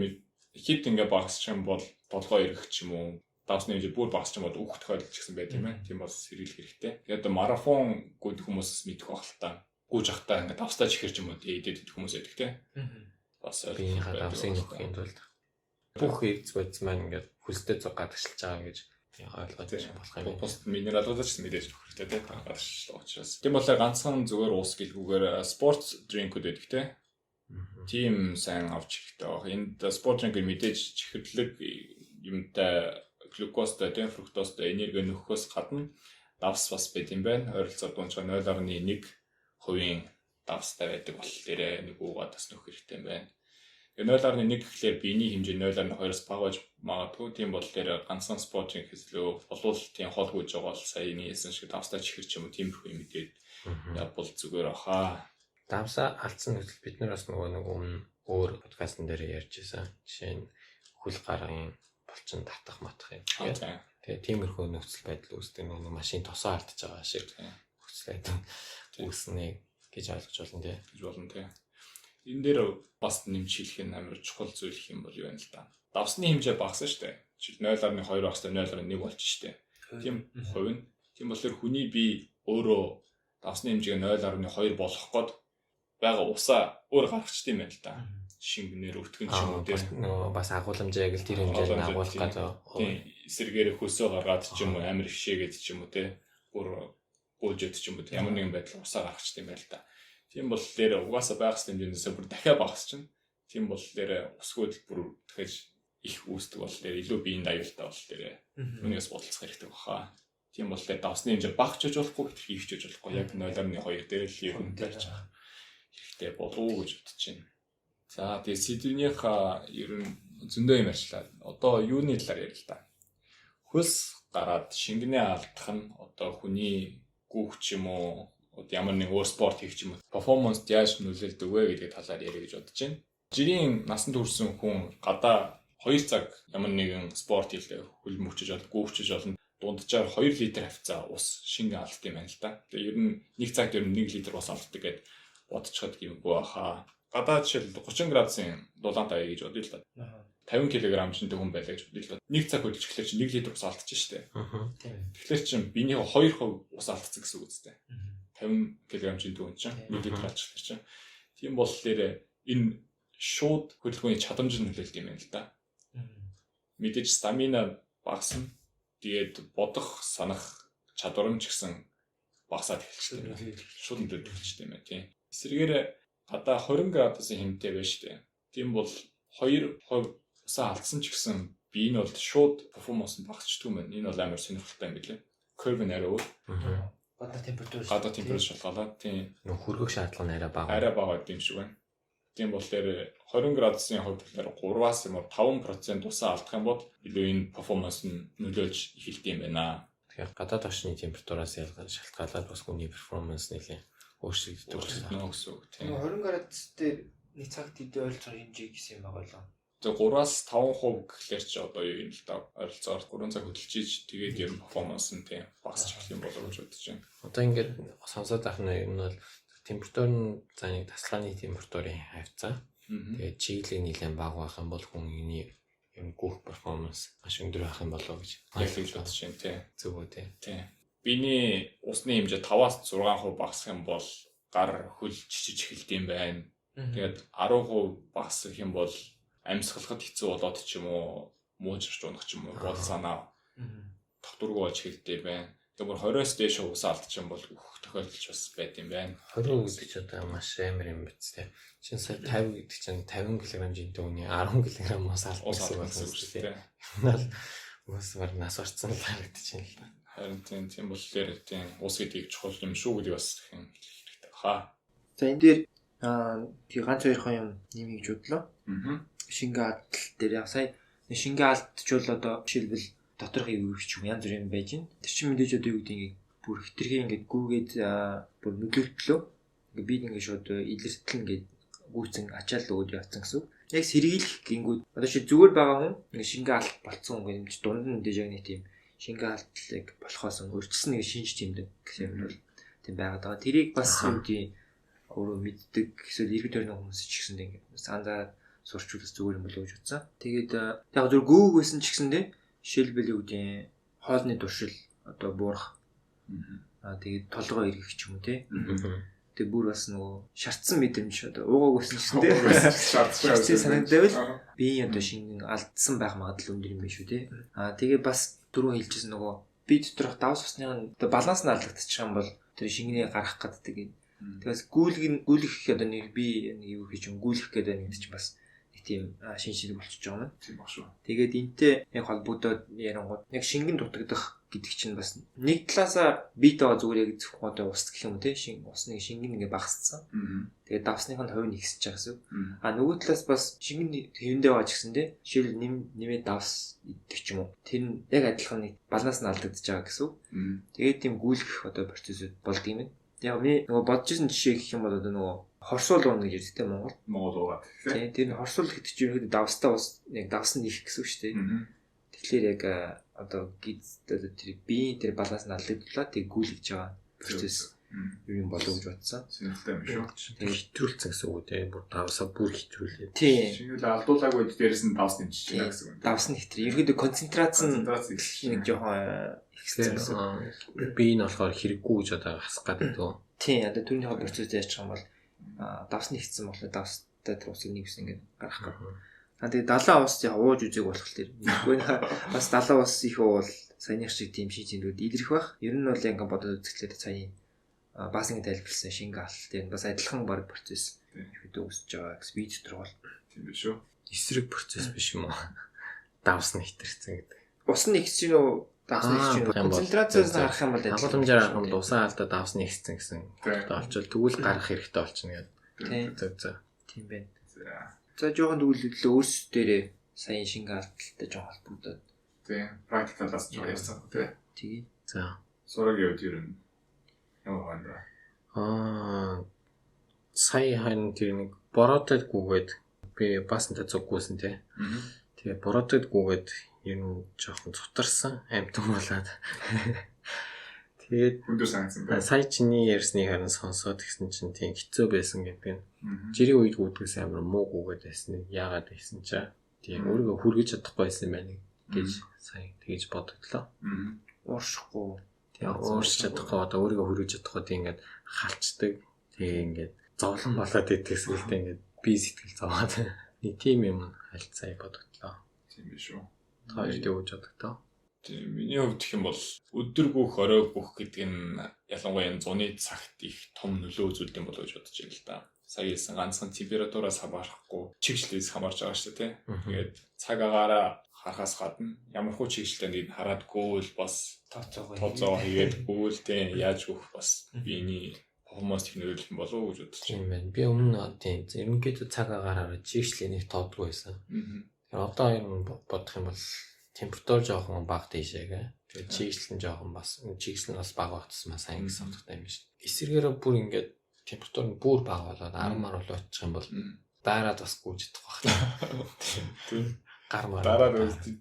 C: хит ингээ багасчих юм бол толгой ирэх ч юм уу давсны хэмжээ бүр багасч юм бол үхэх тохиолдол ч гэсэн байт юм байна. Тийм бол сэргийлэх хэрэгтэй. Тэгээд марафон гүйдэг хүмүүс мэдэх байх л та. Гүйж ахтаа ингээ давстаа чихэр ч юм уу эдэд идэх хүмүүс байдаг тийм. Бас
A: биеийн давсын нөхөхийн тулд бүх эрдэс бодис маань ингээ хөлстэй зуг гадагшилж байгаа гэж ойлгоод болох юм.
C: Пост минералуудаа ч мэдээж нөхөртэй тийм гадагшлаа учраас. Тийм болохоор ганцхан зүгээр уус гэлгүүгээр спорт дринкүүд байдаг тийм. Тийм сайн авч хэрэгтэй баг. Энд спорт дринк мэдээж чихэрлэг юмтай глюкозтой, тийм фруктозтой энерги нөхөхөөс гадна давс бас байт юм байна. Ойролцоогоор дундчаа 0.1% давстай байдаг болохоор нэг уугаад бас нөх хэрэгтэй юм байна. 0.1 гэхлээр биений хэмжээ 0.2-оос бага байж магадгүй. Тийм болохоор ганцхан спортын хэслөө болвол тийм хол гүйж байгаа бол саяны хэлсэн шиг давстаа чихэр ч юм уу тиймэрхүү юм идээд явбал зүгээр ахаа.
A: Давсаа алдсан гэтэл бид нар бас нэг өөр подкастн дээр ярьж байсан. Жишээ нь хөл гаргын булчин татах матах юм. Тэгээ тиймэрхүү нөхцөл байдал үүсдэг нэг машин тосоо алдчихж байгаа шиг нөхцөл байдал үүснэ гэж ойлгож болно тий.
C: Гэж болно тий. Энэ дээр бас нэмж хэлэх нь амар чухал зүйл юм бол юу вэ л да. Давсны хэмжээ багасна шүү дээ. Жишээл 0.2 байх хэвээр 0.1 болчих шүү дээ. Тийм хувь нь. Тийм болохоор хүний бие өөрөө давсны хэмжээ 0.2 болгох гээд байгаа усаа өөр гаргачихсан юм байна л да. Шингэнээр өртгөн ч юм уу тийм
A: бас агуулмжаа гэл тэр хэмжээнд агуулах гэдэг.
C: Тийм эсрэгээр хөлсөө гаргаад ч юм уу амар хшээгээд ч юм уу тийм бүр гүйжэд ч юм уу ямар нэгэн байдлаар усаа гаргачихсан юм байна л да. Тийм бол дээр угаасаа байх стандартнаас бүр дахиад багасчихна. Тийм бол дээр усгүйд бүр дахиж их үүсдэг бол дээр илүү биеийн аюултай бол дээр үүнээс бодолцох хэрэгтэй баха. Тийм бол дээр давсны хэмжээ багчж болохгүй хийвчж болохгүй яг 0.2 дээр л юм байж байгаа. Хэрэгтэй болов уу гэж бодож байна. За тэгээ сэдвийнхаа ер нь зөндөө юм ярьчлаа. Одоо юуны талаар ярил л да. Хөлс гараад шингэнээ алдах нь одоо хүний гүүх ч юм уу ямар нэг өөр спорт хийх юм уу перформанст яаж нөлөөлдөг вэ гэдэг талаар ярих гэж бодож байна. Жирийн насанд хүрсэн хүн гадаа 2 цаг ямар нэгэн спорт хийлээ хөл мөчөж бол гүүвчж болно. Дунджаар 2 литр хавцаа ус шингэн алддаг юм байна л да. Тэгээ ер нь 1 цагт ер нь 1 литр ус алддаг гэд бодчиход гимгүй баха. Гадаа жишээл 30 градусын дулаантай гэж бодъё л да. 50 кг шинтэй хүн байлаа гэж бодъё л да. 1 цаг хөдөлж эхлэхээр чинь 1 литр ус алдчих штэ. Тэгэхээр чинь биений 2% ус алдсан гэсэн үг үстэй. 50 кг шинтэй хүн чинь 1 литр алдчихлаа чинь. Тийм бол дээр энэ шууд хөдөлгөөний чадамж нь нөлөөлдөг юм байна л да. Мэдээж стамина багасна. Тэгээд бодох, санах чадвар нь ч гэсэн багасаад эхэлчихсэн. Шууд нөлөөлдөг юм байна тийм. Эсвэргээр гадаа 20 градусын хэмтэй байна шүү дээ. Тийм бол 2% усаа алдсан ч гэсэн бие нь бол шууд перформанс нь багасчдаг юм байна. Энэ бол амар сонирхолтой юм билээ. Curve нь арай өөр. Гадаа температур шалгалаа. Тийм.
A: Хөргөх шаардлага нь арай бага.
C: Арай бага гэм шиг байна. Тийм болохоор 20 градусын хувьд болохоор 3-аас юм уу 5% усаа алдах юм бол илүү энэ перформанс нь нөлөөлж эхэлдэг юм байна.
A: Тэгэхээр гадаад орчны температураас шалтгаалаад бас хүний перформанс нэлээд өөрчлөгддөг
C: гэсэн үг тийм.
B: 20 градус дээр нэг цагт идэ ойлгож байгаа хэмжээ гэсэн юм байгаа лээ.
C: За 3-аас 5% гэхлээр ч одоо юу юм л да. Ойролцоогоор 3 цаг хөдөлж ийж тэгээд ер нь перформанс нь тийм багасч эхлэх юм болов уу гэж бодож байна.
A: Одоо ингээд сонсоод байх нь юм бол температур нь за нэг тасалгааны температурын хавцаа. Тэгээд чиглэл нэлээд бага байх юм бол хүний юм гүөх перформанс маш өндөр байх юм болов уу гэж
C: ойлгож бодож байна тийм.
A: Зөв үү тийм.
C: Тийм. Биений усны хэмжээ 5-аас 6% багасах юм бол гар хөл чичиж эхэлдэг юм байна. Тэгээд 10% багасах юм бол амьсгалахад хэцүү болоод ч юм уу муужирч унах ч юм уу бодол санаа тогтургүй болж эхэлдэг юм байна. Тэгээд 20-оос дээш ус алдчих юм бол өөх тохиолдолч бас байд юм байна.
A: 20 гэдэг чинь одоо маш амар юм биз дээ. Чин сая 50 гэдэг чинь 50 кг жинтэй хүний 10 кг ус алдсан гэсэн үг шүү дээ. Ус бар нас орцсон л харагдаж байна л да.
C: Харин тийм бол тийм ус гэдгийг чухал юм шүү гэдэг бас хэлэх хэрэгтэй баха.
B: За энэ дээр тий ганц хоёрхан юм нэмийг бодлоо. Шингээ алдтал дээр сая шингээ алдчихвол одоо жишээлбэл доторх ивч юм янз бүрийн байж гин. Тэр чинь мэдээж одоо юу гэдэг ингээд бүр хитрхи ингээд гүүгээд бүр нөлөөлтлөө. Ингээд би ингээд шууд илэртэл ингээд гүйцэн ачаал өгөөд явцсан гэсэн. Яг сэргийлэх гингүүд одоо чи зүгээр байгаа хүн ингээд шингээ алт болцсон хүн ингээд дунд нь мэдээж яг нэг тийм шингээ алтлыг болохоос өөрчлөсөн нэг шинж тэмдэг гэсэн юм бол тийм байгаад байгаа. Тэрийг бас юу гэдэг өөрөө мэддэг эсвэл иргэд төрний хүмүүс ч гэсэн ингээд санаа сурчулс зүгээр юм болов уу гэж бодсон. Тэгээд яг зөв гүүг байсан ч гэсэндээ жишээлбэл юу гэдэг хоолны туршил одоо буурах. Тэгээд толгой эргэх ч юм уу те. Тэгээд бүр бас нөгөө шартсан мэдрэмж одоо уугааг өсөн ч те. Шартсан санагдавал би одоо шингэн алдсан байх магадлал өндөр юм биш үү те. Тэгээд бас дөрөв хэлжсэн нөгөө би доторх давс усны одоо баланс нь алдагдчих юм бол тэр шингэний гарах гэдэг. Тэгээс гүйлгэх одоо нэг би нэг юу хийж гүйлгэх гэдэг нэг чинь бас тийм шинжлэх болчихж байгаа юм.
C: Тийм баг шүү.
B: Тэгээд энтэй яг холбогдоод ярангууд яг шингэн дутагдах гэдэг чинь бас нэг талаасаа бит байгаа зүгээр яг зөвхөн одоо ус гэх юм те усны шингэн ингээ багасцсан. Тэгээд давсных нь хувь нэгсэж байгаа гэсэн. А нөгөө талаас бас шингэн хэвэндээ байгаа ч гэсэн те жишээл нэмээ давс идэх ч юм уу. Тэр нь яг адилхан нэг баланс нь алдагдаж байгаа гэсэн. Тэгээд тийм гүйлгэх одоо процессыг болдго юм. Яг би нөгөө бодож исэн жишээ гэх юм бол одоо нөгөө хорсуул уун гэж ярьдтэй Монгол уугаа. Тийм тэр хорсуул гэдэг чинь ерөөдөө давстаа бас яг давс нь их гэсэн үг шүү дээ. Тэгэхээр яг одоо гиз тэр би тэр баланс нь алдагдлаа тэг гүйлгэж байгаа процесс юу юм болов гэж бодсон.
C: Сонирхолтой юм шүү.
A: Тэг хэтрүүлсэн гэсэн үг тийм бүр давсаа бүр хэтрүүлээ.
B: Тийм.
C: Шингэл алдуулаагүй дээрээс нь давс нэмчихэж байгаа гэсэн үг.
B: Давс нь хэтэр. Ерөөдөө концентрац нэг жоохон ихсэн гэсэн.
A: Би энэ болохоор хэрэггүй гэж одоо хасах гэдэг дөө.
B: Тийм. Одоо түрүүнийхээ процесс яаж байгаа юм бол давс нь ихсэн болохоор давстай тэр усыг нэгс ингэ гарах гэх. Тэгээ 70 ус яг ууж үзег болох тэр. Нэггүй бас 70 ус их уул саяных шиг тийм шийдвэрүүд илэрх байх. Ер нь бол яг бодоод үзэхлээр сая бас ингэ тайлбарласан шингээ алт тийм бас адилхан баг процесс ихэд үүсэж байгаа спид дотор бол
C: тийм биш үү?
A: Эсрэг процесс биш юм уу? Давс нь хитэрсэн гэдэг.
B: Ус нь ихсэн үү? Давс нь ихсэн үү? Концентрацаас гарах юм бол
A: адилхан хэмжээр харах юм бол усаа алдаа давс нь ихсэн гэсэн. Олчвол тэгвэл гарах хэрэгтэй болчихно гэдэг.
B: Тийм байна. За жоохон төгөлөлөө өөрсдөө сайн шингээ алдалтай жоохон холбогдоод.
C: Тийм. Практикалаас жоохон ярьсан тий.
B: Тэгээ.
A: За.
C: Сураагийн үед ер нь ямар байна?
A: Сая хань тэр нэг бороотой гүгээд би бас энэ цоггүйсэн тий. Тэгээ бороотой гүгээд ер нь жоохон цутарсан амтан болоод. Тэгээд
C: хүндэр санагдсан байна.
A: Сая чиний ярьсныг харин сонсоод гэсэн чинь тийм хэцүү байсан гэдэг. Жирийн үед гүдгээс амар муу гүгээд байсан. Яагаад байсан чаа? Тийм өөрийгөө хүргэж чадахгүй байсан юм байна гэж сая тэгж бодогдлоо.
B: Ууршихгүй.
A: Тийм ууршиж чадахгүй одоо өөрийгөө хүргэж чадахгүй тийм ингээд халчдаг. Тийм ингээд зовлон болоод идэгс гэлтэй ингээд би сэтгэл зовоод нэг тийм юм хальт сая бодогдлоо.
C: Тийм биш үү?
A: Тааш дэж бодогдоо.
C: Тийм миний хувьд гэх юм бол өдөр бүх орой бүх гэдэг нь ялангуяа энэ зуны цагт их том нөлөө үзүүлдэг юм болоо гэж бодож байна л да. Сая хэлсэн ганцхан температураас хамаарахгүй чигшлээс хамаарч байгаа шүү дээ. Тэгээд цаг агаараа харахаас гадна ямар хуу чигшлтэй нэг хараадгүй л бас тооцоо хийгээдгүй л тийм яаж өгөх бас биений перформанс технологи юм болоо гэж бодож
A: байна. Тийм байна. Би өмнө тийм ерөнхийдөө цаг агаараа чигшлэнийг тоодгүй байсан. Тэгэхээр одоо юм бодох юм бол температур жоохон бага дэшээгээ. Тэгээд чигсэл нь жоохон бас чигсэл нь бас бага багтсан маа сайн гэсэн утгатай юм биш. Эсэргээр бүр ингээд температур нь бүр бага болоод 10 мар болоо очих юм бол байраад бас гүйж идэх байх. Тийм. Гар мар.
C: Дараа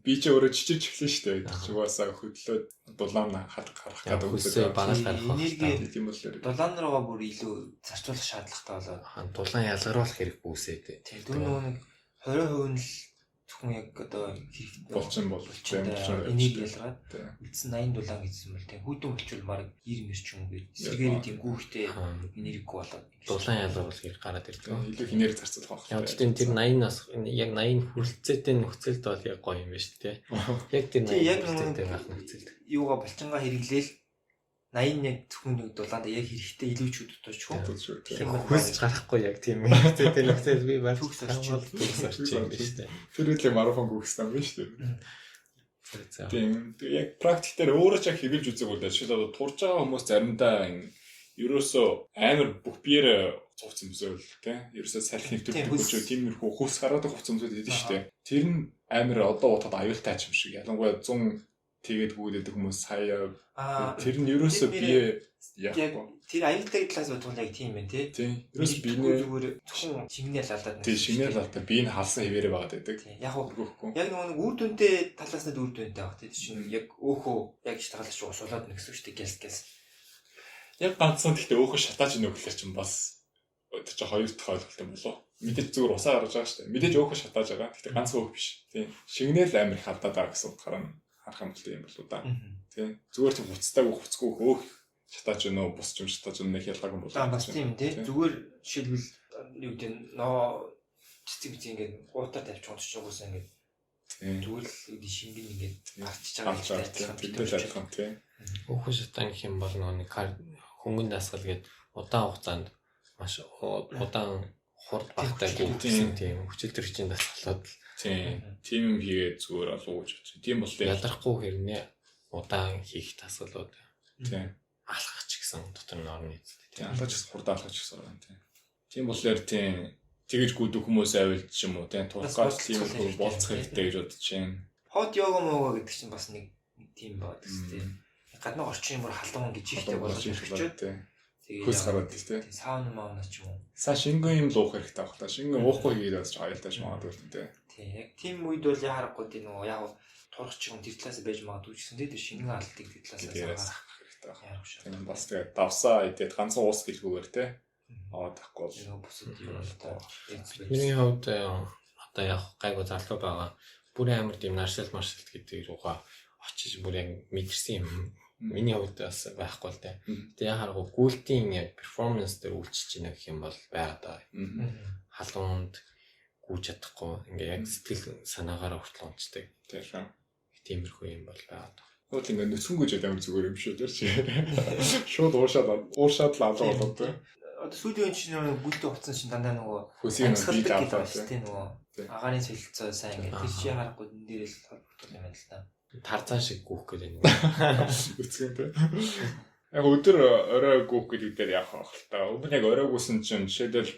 C: би ч өөрөө чичирч эхлэн штэ. Чугаасаа хөдлөөд дулаан харах гэдэг
A: үсээ багаж гарах.
B: Энерги
C: тийм бол
B: дулаан руугаа бүр илүү зарцуулах шаардлагатай болоод
A: дулаан ялгаруулах хэрэггүй үсээ.
B: Тийм. Тэр нөгөө 20% нь л зөвхөн яг одоо
C: болчин
B: энерги ялгаад үлдсэн 80 дулаан гэсэн бол тийм хүйтэн болчвол баг 90 ч юм гээд эсрэгээр тийм гүүхтэй энергигүй болоод
A: дулаан ялгаруулах хэрэг гараад ирдэг.
C: Илүү энерги зарцуулах байх.
A: Яг тийм тэр 80-аас яг 80 хүрэлцээтэй нөхцөлд бол яг гоё юм байна шүү дээ. Яг тэр 80 хүрэлцээтэй байх нөхцөлд.
B: Юугаа булчингаа хэрэглээл 80 яг зөвхөн нэг дулаанд яг хэрэгтэй илүү ч үдтэж
A: шүү. Хөлсөж гарахгүй яг тийм нөхцөлтэй нөхцөл би бас төгс орчих юм биш үү.
C: Тэр үеийн марафон гүгсэн юм биш үү. Тийм яг практик дээр өөрөө ч хэвлэж үзег үү. Жишээлбэл турж байгаа хүмүүс заримдаа ерөөсөө амар бүх биеэр цугц юмсэл тийм ерөөсөө салхи нэвтрүүлдэг ч тиймэрхүү хөлс гараад хувц юмсэл хийдэж штэ. Тэр нь амар одоо утгад аюултай юм шиг. Ялангуяа 100 тэгээд гүйдэх хүмүүс сая тэр нь ерөөсөө бие яг
B: тэр аюултай талаас бодвол яг тийм байна тий.
C: Тийм. Ерөөс биенээ
B: зүгээр зөвхөн сигнал алдаад
C: тийм сигнал алдаад бие нь халсан хэвээрээ байгаад байдаг.
B: Яг яг нэг үр дүнтэй талаас нь үр дүнтэй баг тий. Чинь яг өөхөө яг штагалж усуулаад нэгсэн шүү дээ гяс.
C: Яг ганцхан гэхдээ өөхөө шатааж нөгөөхлөр чинь бас тэр чинь хоёр дахь ойлголт юм болоо. Мэдээж зүгээр усаа гаргаж байгаа шүү дээ. Мэдээж өөхөө шатааж байгаа. Гэхдээ ганцхан өөх биш. Тийм. Шигнэл амир халдаад байгаа гэсэн утгаараа харах юм л юм болоо да. Тийм. Зүгээр тийм хуцтайг хуцгүй өөх шатаач өнөө бус юм шатаач өнөө ялгаагүй болоо.
B: Бас тийм тий. Зүгээр жишээлбэл юу гэдэг нөө цэцэг ингээд гуутаар тавьчих онцч байгуулсан ингээд тэгвэл шингэн ингээд гарчиж байгаа
C: тийм.
A: Өөхөө шатаан гэх юм бол нэг хөнгөн дасгал гээд удаан хугацаанд маш удаан хурд багтай гүйсэн тийм хүчил төрчийн дасгалууд
C: тийм юм хийгээд зүгээр олоо гэж бодсон. Тийм бол
A: ядрахгүй хэрнээ удаан хийх тасгалууд
C: Тийм.
A: алхах ч гэсэн дотор нь орно эцтэй.
C: Тийм алхаж хурдаалгаж гэсэн юм тийм. Тийм болохоор тийм тэгэж гүдэх хүмүүс авилж ч юм уу тийм турхгаас тийм их болцох хэрэгтэй гэж бодож байна.
B: Hot yoga мого гэдэг чинь бас нэг тийм бод гэсэн. Гадны орчин юмор халуун гэж ихтэй болж ирчихвэ.
C: Тийм. Хөөс гараад тийм.
B: Сауна маана ч юм уу.
C: Са шингэн юм луух хэрэгтэй байх та. Шингэн уухгүй хийгээд бас айлтаж магадгүй тийм.
B: Тийм. Яг тийм үед бол яхахгүй тийм нөгөө яг турах ч юм тэр талаас байж магадгүй ч гэсэн тийм шингэн алддаг тэр талаас
C: яах хэрэгтэй байх.
B: Яах
C: Тийм бас тэгээд давсаа идээд ганцхан уус гэлгүйгээр тийм. Аа тахгүй
B: бол бусад юм одоо.
A: Миний хувьд одоо яг гайгүй залуу байгаа. Бүр амар тийм наршил маршилт гэдэг руугаа очиж бүр яг мэдэрсэн юм. Миний хувьд бас байхгүй л дээ. Тэгээ яхаа гүйлтийн перформанс дээр үйлчилж байна гэх юм бол байгаа даа. Халуунд гүйж чадахгүй ингээ яг сэтгэл санаагаараа хүртэл онцдаг. Тиймэрхүү юм бол байгаа даа.
C: Хөөд ингээ нүцгэнгүйж амар зүгээр юм шүү дээ чи. Шууд ууршаад л алга болоод тийм.
B: Одоо сүүлийн чинь гүйлтээ уцсан чинь дандаа нөгөө
C: хүсийн бий аваад
B: тийм нөгөө агаарын солилцоо сайн гэдэг чи харахгүй энэ дээр л холбогдол юм байна л да.
A: Тарцаа шиг гүөх гэдэг юм.
C: Үцгэнтэй. Яг өдөр орой гүөх гэдэг дээр яах вэ хэл та. Өмнө яг орой гүйсэн чинь жишээлбэл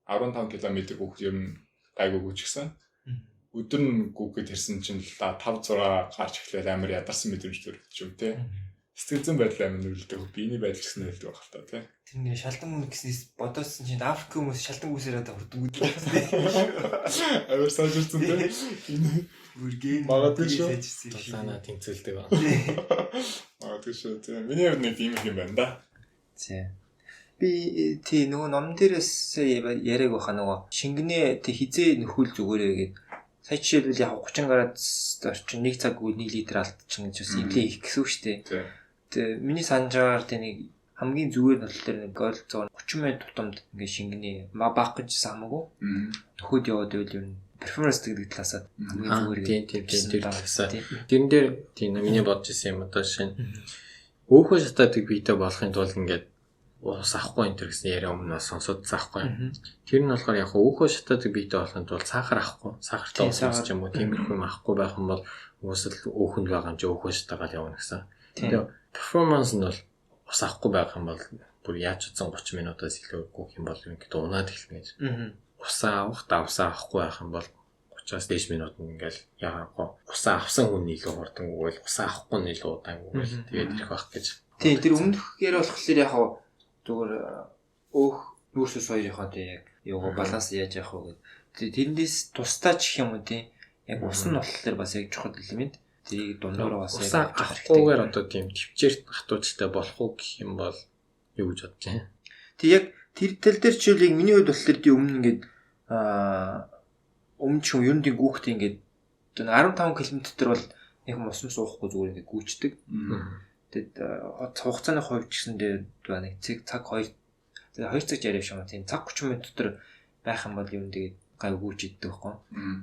C: 15 км гүөх юм гайгүй гүйчихсэн. Өдөр нь гүөхөд ирсэн чинь 5 6 гарч эхлээл амар ядарсан мэдрэмж төрөгдөж юм те. Сэтгэл зүйн байдал амар нөлөөлдөг. Биений байдал гэсэн нөлөөлдөг байх та те.
B: Тэр нэр шалдан гэснээс бодоодсэн чинь Африк хүмүүс шалдан гүйсээрээ хүрдэг үү.
C: Амар сайжирсан те.
B: Бүргэн
C: магадгүй шүү.
A: Тулаана тэнцэлдэг ба.
C: Магадгүй шүү. Тийм. Миний хувьд нэг юм байна да.
B: Тийм. Би тий нөгөө ном дээрээс яриаг баха нөгөө шингэнэ тий хизээ нөхөл зүгээрээ гээд сая жишээлбэл яг 30 градус орчин 1 цаг үе 1 литр алдчихна гэж бас имлээ их гэсэн үг шүү дээ. Тэгээ миний санджаар тий нэг хамгийн зүгээр нөл төр нэг гол 30 минут тутамд ингээ шингэнэ баах гэжсэн хамаагүй. Нөхөд яваад байвал юм перформанс гэдэг талаасаа хамгийн зүгээр
A: тийм талаасаа. Тэрэн дээр тийм миний бодож ирсэн юм одоо шинэ өөхөө шатаадаг биетэй болохын тулд ингээд ус авахгүй энэ төр гэсэн яриа өмнө сонсоод заахгүй. Тэр нь болохоор яг өөхөө шатаадаг биетэй болохын тулд сахар авахгүй, сахартай ус ч юм уу тиймэрхүү юм авахгүй байх юм бол уусал өөхөнд байгаа юм чи өөхөө шатаагаад явна гэсэн. Тэгээ перформанс нь бол ус авахгүй байх юм бол бүр яаж ч 30 минутаас илүү гүөх юм бол ингээд унаад эхэлнэ гэж. Усаа авах, давсаа авахгүй байх юм бол 30-аас дээш минут ингээл яагаахгүй. Усаа авсан хүн илүү хурдан гүйл, усаа авахгүй нь илүү удаан гүйл. Тэгээд ирэх байх гэж.
B: Тийм тэр өмнөхгээр болохоор яг зүгээр өөх нүүрсэс хоёрынхоо тийм яг юугаа баланс яаж явах вэ гэдэг. Тэрнээс тусдаа ч юм уу тийм яг ус нь болохоор бас яг чухал элемент. Тэрийг дундуур бас яг
A: авахгүйгээр одоо тийм төвчээр хатуучтай болох уу гэх юм бол юу гэж бодож байна.
B: Тэг яг тэр тал дээр чийлэг миний хувьд болохоор тийм өмнө ингээд өмнө ч юм ер нь тийм гүүхтэй ингээд 15 км дотор бол яг мосом суухгүй зүгээр ингээд гүйчдэг. Тэгэд хугацааны хувьд ч гэсэн дээр нэг цаг 2 цаг жарив шиг тийм цаг 30 минут дотор байх юм бол юм тэгээд гай гүйж иддэг байхгүй.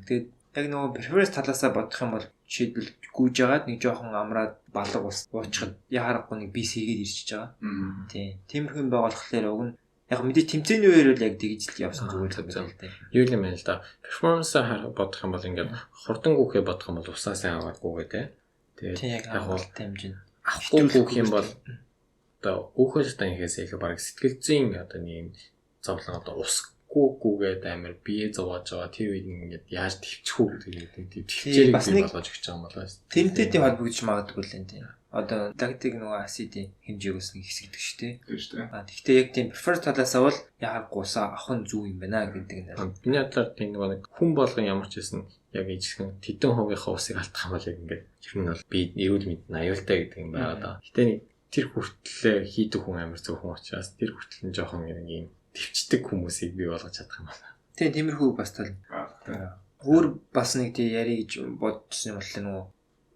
B: Тэгээд яг нөгөө перформанс талаасаа бодох юм бол жишээлбэл гүйж агаад нэг жоохон амраад балга ус уучхад яхаарахгүй нэг би сэргээд ирчихэж байгаа. Тийм. Тиймэрхүү юм байгаа болохоор уг нь яг мэдээ тэмцээний үеэр л яг тэгж л явсан зүгээр л байна л да.
A: Юу юм бэ л да. Перформансаа бодох юм бол ингээд хурдан гүөхээ бодох юм бол усаа сайн аваад гүгээ те. Тэгээд
B: яг хавуулттай хэмжээ.
A: Авахгүй гүөх юм бол одоо өөхөөс таньхээс илүү бараг сэтгэл зүйн одоо нэг зовлон одоо усгүйгүйгээд амар бие зовоож байгаа тэр үед ингээд яаж төвчих үү гэдэг төвчээрийг бий болгож өгч байгаа юм болоо.
B: Тэрнтэй тийм холбогдож магадгүй л энэ тийм. Одоо лактик нөгөө асидын хэмжээг бас нэг хэсэгдэг шүү дээ.
C: Тийм шүү дээ.
B: Тэгэхдээ яг тийм prefer талаасаа бол яг гусаа авах нь зүг юм байна гэдэг нь.
A: Миний бодлоор тийм нэг хүн болгон ямар ч байсан яг ижигхэн тэдэн хувийнхаа усыг алдах юм бол яг ингээд ер нь бол би эрүүл мэнд аюултай гэдэг юм байна да. Гэтэ нэг тэр хүртлээ хийдэг хүн амар зөвхөн учраас тэр хүртэл нь жоохон юм төвчдөг хүмүүсийг бий болгож чадах юм байна.
B: Тиймэрхүү бас тал. Өөр бас нэг тий яри гэж бодсон юм бол нөгөө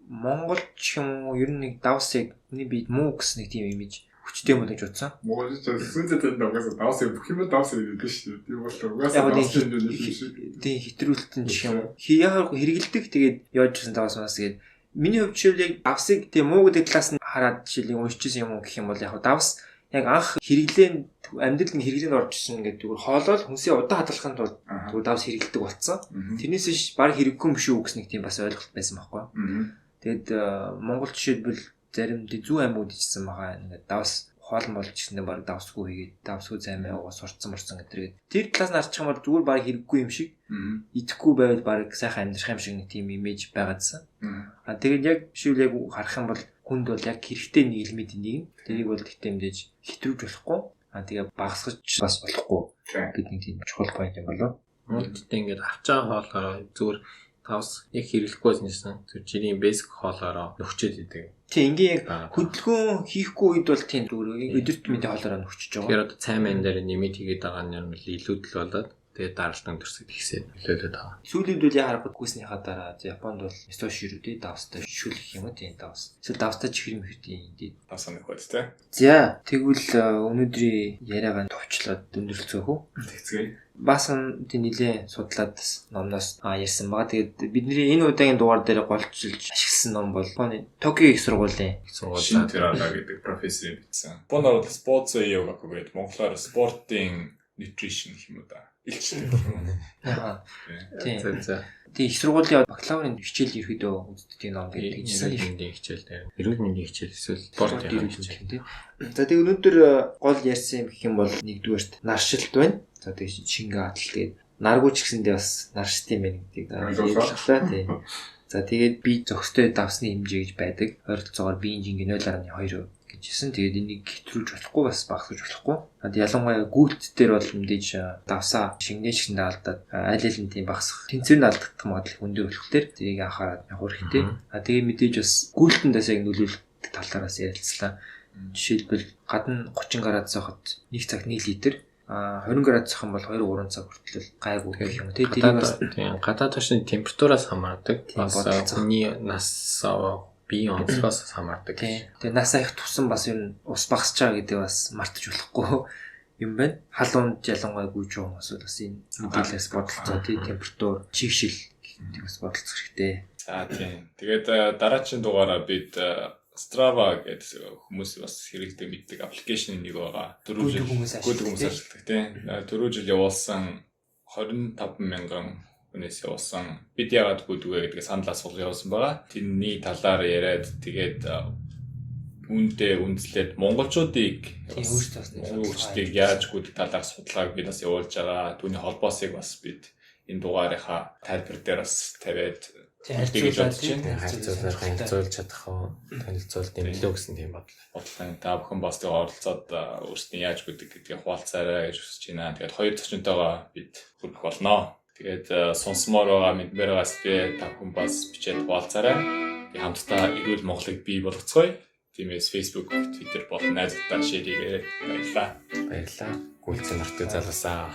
B: Монгол ч юм уу ер нь нэг давсыг миний бид муу гэсэн нэг тийм имиж хүчтэй юм гэж утсан.
C: Монгол ч сүнзэт давгаас давсыг бүх юм давсыг гэдэг шүү дээ. Тийм бол угаасаа давсыг юм шүү.
B: Тийм хэтрүүлэлтэн ч юм. Яг хэрэгэлдэг тэгээд яаж гисэн давсмаас тэгээд миний хувьд жишээлбэл давсыг тийм муу гэдэг талаас нь хараад жишээлбэл уншижсэн юм уу гэх юм бол яг давс яг анх хэрэглэн амьдрал нь хэрэглэнд орж ирсэн гэдэг зүгээр хоолол хүнсээ удаан хадгалахын тулд зүгээр давс хэрэгэлдэг болсон. Тэрнээс баг хэрэггүй юм шүү гэсэн нэг тийм бас ойлголт байсан байхгүй. Тэгэд Монгол жишээлбэл зарим зүү аймагуд ичсэн байгаа. Ингээд давс хоол мол гэснээр баг давсгүй хийгээд давсгүй займаа яваа сурцсан морсон гэдэг. Тэр талаас нь харчих юм бол зүгээр баг хэрэггүй юм шиг. Идэхгүй байвал баг сайхан амьдрах юм шиг нэг тийм имиж байгаадсан. Тэгээд яг шивл яг харах юм бол хүнд бол яг хэрэгтэй нэг элементийн нэг. Тэрийг бол тэгтээ мэдээж хэтрүүлж болохгүй. Тэгээ багасгаж бас болохгүй гэдэг нэг тийм чухал point юм болоо.
A: Тэгтээ ингээд авч байгаа хоолоороо зүгээр тавс яг хэрэглэхгүйс нэсэн тэр жирийн basic хоолоороо нөхчөөд идэг.
B: Тийм ингээ яг хөдөлгөөн хийхгүй үед бол тийм зүгээр өдөрт мэдээ хоолоороо нөхчөж байгаа.
A: Тэгэхээр одоо цай мэн дээр нэмэт хийгээд байгаа нь илүүдэл болоод тэгээд дараалан төрсөд ихсээд нөлөөлөд байгаа.
B: Сүүлд үл яг харахад гүйснийхаа дараа Японд бол стоширүүдээ давстай шүл гэх юм уу тийм давс. Эсвэл давстай чихэр мөртийн тийм
C: давсан нэг бод тэ.
B: За тэгвэл өнөөдрийн яриагаа товчлоод өндөрлцөөх үү?
C: Тэгцгээе.
B: Бас тийм нэлээ судлаад номноос ярьсан байгаа. Тэгээд бидний энэ удаагийн дугаар дээр голчилж ашигласан ном бол Токио их сургуулийн
C: Шин Терана гэдэг профессор бичсэн. Бонор спортс йога гэдэг монголоор спортын nutrition гэх юм уу да. Илчилдэг юм.
A: Тийм.
B: Тэгээ их сургуулийн бакалаврын хичээл ерөөдөө үздэг ном гэдэг
A: гэсэн юм хичээл дээр. Эрүүл мэндийн хичээл эсвэл спортын хичээл тийм.
B: За тэгээ өнөөдөр гол ярьсан юм гэх юм бол нэгдүгээрт наршилт байна. За тэгээ шингээ атал тэгээд наргууч гэсэндээ бас наршилт юм байна гэдгийг ярьлаа тийм. За тэгээд би зөкстэй давсны хэмжээ гэж байдаг. Ойролцоогоор биеийн жингийн 0.2% гэжсэн. Тэгээд энийг хэтрүүлж болохгүй бас багасгаж болохгүй. Ялангуяа гүйлт дээр бол мэдээж давсаа шингэнэ шиндэ алдаад аль алин тийм багасгах тэнцвэрийг алдах магадлал өндөр болохоор тэрийг анхаарал явах хэрэгтэй. Тэгээд мэдээж бас гүйлтэндээс яг нөлөөлөх талаараас ярилцлаа. Жишээлбэл гадна 30 градус байхад 1 цагт 1 литр 20 градус ах юм бол 2-3 цаг хүртэл гайгүй гэх юм. Тэгээд бас
A: тийм гадаад тошны температураас хамаардаг. Бас хүний нас биеийн онцлогоос хамаардаг.
B: Тэгээ нас их тусан бас ер нь ус багасч байгаа гэдэг бас мартаж болохгүй юм байна. Халуунд ялангуяа гүйж байгаа хүмүүс бас энэ мэдээлэлээс бодолцоо температур, чигшил гэдэг бас бодолцох хэрэгтэй.
C: За тийм. Тэгээд дараагийн дугаараа бид Strava гэдэг хүмүүс бас хэрэгтэй мэддэг аппликейшн нэг байгаа. 4 жил хүмүүс ашигладаг тийм. 4 жил явуулсан 25,000 хүнээс явуулсан. Бид яагаад гүйдгээ гэдгээ санал асуулт явуулсан байгаа. Тэрний талаар яриад тэгээд үүнтэй үндэслээд монголчуудыг өөрсдийг яаж гүйдэг талаар судалгааг бид бас явуулж байгаа. Түүний холбоосыг бас бид энэ дугаарынхаа тайлбар дээр бас тавиад
A: тэгж бодож байна. Харьцуулж чадах уу? Танилцуулт нэмлээ гэсэн тийм бодлоо.
C: Та бүхэн бас тэгээ оролцоод өөрсдийн яаж гүйдэг гэдгийг хуваалцаарай гэж хүсэж байна. Тэгээд хоёр зочнотойгоо бид хүрэх болно. Тэгээд сонсомоор байгаа мэдмээр байгаас би та бүхэн бас бичээд хуваалцаарай. Тэгээд хамтдаа эрүүл Монголыг бий болгоцгоё. Тиймээс Facebook, Twitter болон найзуудтай шеэр хийгээрэй. Баярлалаа.
A: Гүйлцэн мартыг залуусаа.